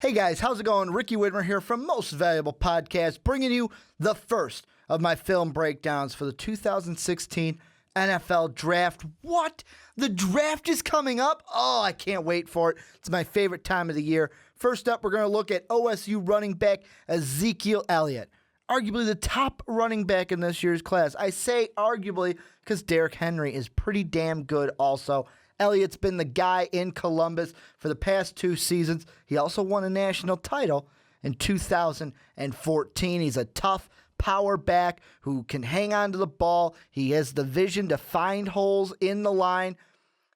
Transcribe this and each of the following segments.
Hey guys, how's it going? Ricky Widmer here from Most Valuable Podcast, bringing you the first of my film breakdowns for the 2016 NFL Draft. What? The draft is coming up? Oh, I can't wait for it. It's my favorite time of the year. First up, we're going to look at OSU running back Ezekiel Elliott, arguably the top running back in this year's class. I say arguably because Derrick Henry is pretty damn good also. Elliott's been the guy in Columbus for the past 2 seasons. He also won a national title in 2014. He's a tough power back who can hang on to the ball. He has the vision to find holes in the line.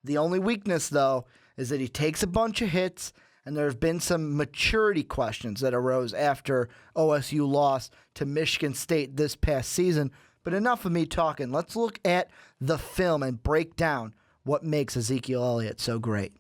The only weakness, though, is that he takes a bunch of hits, and there have been some maturity questions that arose after OSU lost to Michigan State this past season. But enough of me talking. Let's look at the film and break down what makes Ezekiel Elliott so great.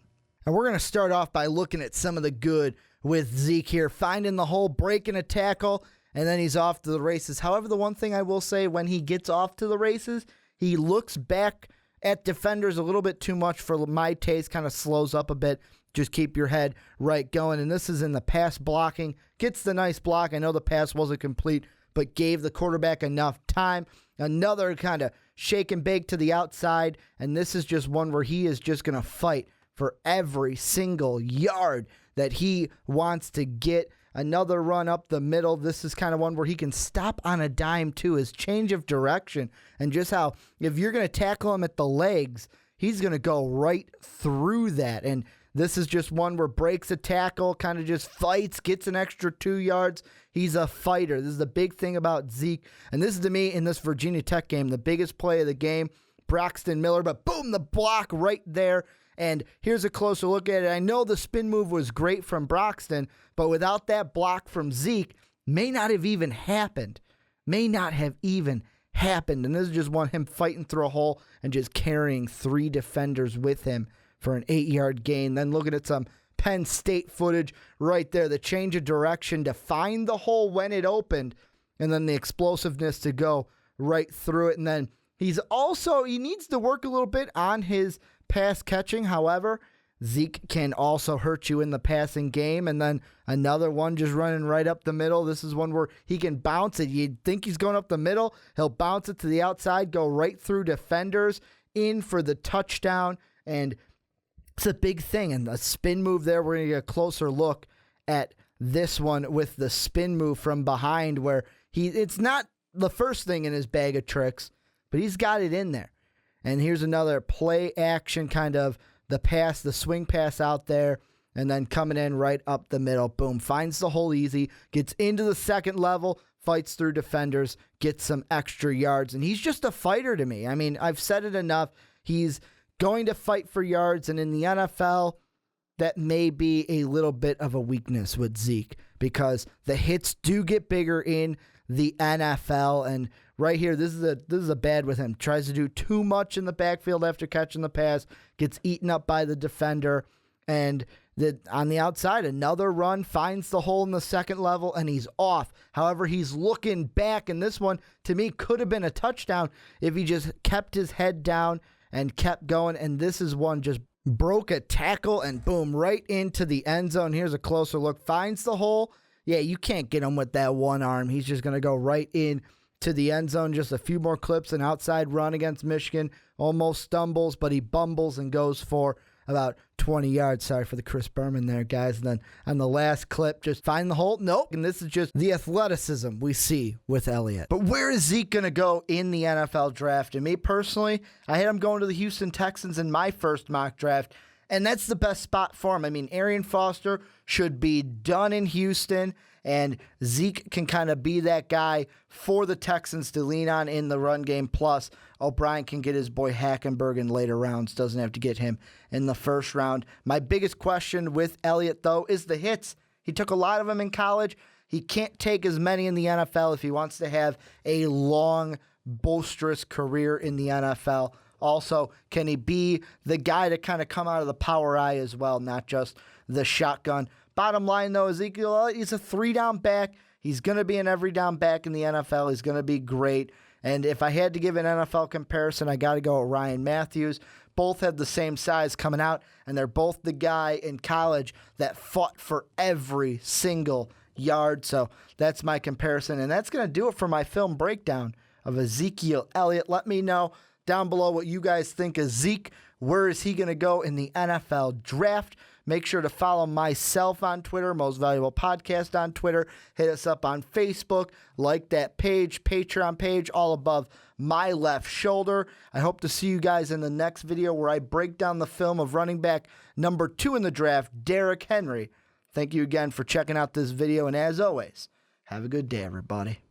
And we're going to start off by looking at some of the good with Zeke here, finding the hole, breaking a tackle, and then he's off to the races. However, the one thing I will say, when he gets off to the races, he looks back at defenders a little bit too much for my taste, kind of slows up a bit. Just keep your head right going. And this is in the pass blocking. Gets the nice block. I know the pass wasn't complete, but gave the quarterback enough time. Another kind of shake and bake to the outside, and this is just one where he is just going to fight for every single yard that he wants to get. Another run up the middle. This is kind of one where he can stop on a dime too. His change of direction and just how if you're going to tackle him at the legs, he's going to go right through that. And this is just one where breaks a tackle, kind of just fights, gets an extra 2 yards. He's a fighter. This is the big thing about Zeke. And this is, to me, in this Virginia Tech game, the biggest play of the game, Braxton Miller. But boom, the block right there. And here's a closer look at it. I know the spin move was great from Braxton, but without that block from Zeke, may not have even happened. And this is just one, him fighting through a hole and just carrying 3 defenders with him for an 8-yard gain. Then looking at some Penn State footage right there, the change of direction to find the hole when it opened, and then the explosiveness to go right through it. And then he needs to work a little bit on his pass catching. However, Zeke can also hurt you in the passing game. And then another one just running right up the middle. This is one where he can bounce it. You'd think he's going up the middle. He'll bounce it to the outside, go right through defenders, in for the touchdown. And it's a big thing. And the spin move there, we're going to get a closer look at this one with the spin move from behind, where it's not the first thing in his bag of tricks, but he's got it in there. And here's another play action, kind of the swing pass out there, and then coming in right up the middle. Boom, finds the hole easy, gets into the second level, fights through defenders, gets some extra yards. And he's just a fighter to me. I mean, I've said it enough. He's going to fight for yards, and in the NFL, that may be a little bit of a weakness with Zeke because the hits do get bigger in the NFL. And right here, this is a bad with him. Tries to do too much in the backfield after catching the pass, gets eaten up by the defender, and on the outside, another run, finds the hole in the second level, and he's off. However, he's looking back, and this one, to me, could have been a touchdown if he just kept his head down and kept going. And this is one just broke a tackle and boom, right into the end zone. Here's a closer look. Finds the hole. Yeah, you can't get him with that one arm. He's just going to go right in to the end zone. Just a few more clips. An outside run against Michigan. Almost stumbles, but he bumbles and goes for about 20 yards. Sorry for the Chris Berman there, guys. And then on the last clip, just find the hole. Nope. And this is just the athleticism we see with Elliott. But where is Zeke going to go in the NFL draft? And me personally, I had him going to the Houston Texans in my first mock draft. And that's the best spot for him. I mean, Arian Foster should be done in Houston, and Zeke can kind of be that guy for the Texans to lean on in the run game. Plus, O'Brien can get his boy Hackenberg in later rounds. Doesn't have to get him in the first round. My biggest question with Elliott, though, is the hits. He took a lot of them in college. He can't take as many in the NFL if he wants to have a long, boisterous career in the NFL. Also, can he be the guy to kind of come out of the power eye as well, not just the shotgun? Bottom line, though, Ezekiel Elliott, he's a 3-down back. He's going to be an every down back in the NFL. He's going to be great. And if I had to give an NFL comparison, I got to go with Ryan Matthews. both have the same size coming out, and they're both the guy in college that fought for every single yard. So that's my comparison, and that's going to do it for my film breakdown of Ezekiel Elliott. Let me know down below what you guys think of Zeke. Where is he going to go in the NFL draft? Make sure to follow myself on Twitter, Most Valuable Podcast on Twitter. Hit us up on Facebook. Like that page, Patreon page, all above my left shoulder. I hope to see you guys in the next video where I break down the film of running back number 2 in the draft, Derrick Henry. Thank you again for checking out this video, and as always, have a good day, everybody.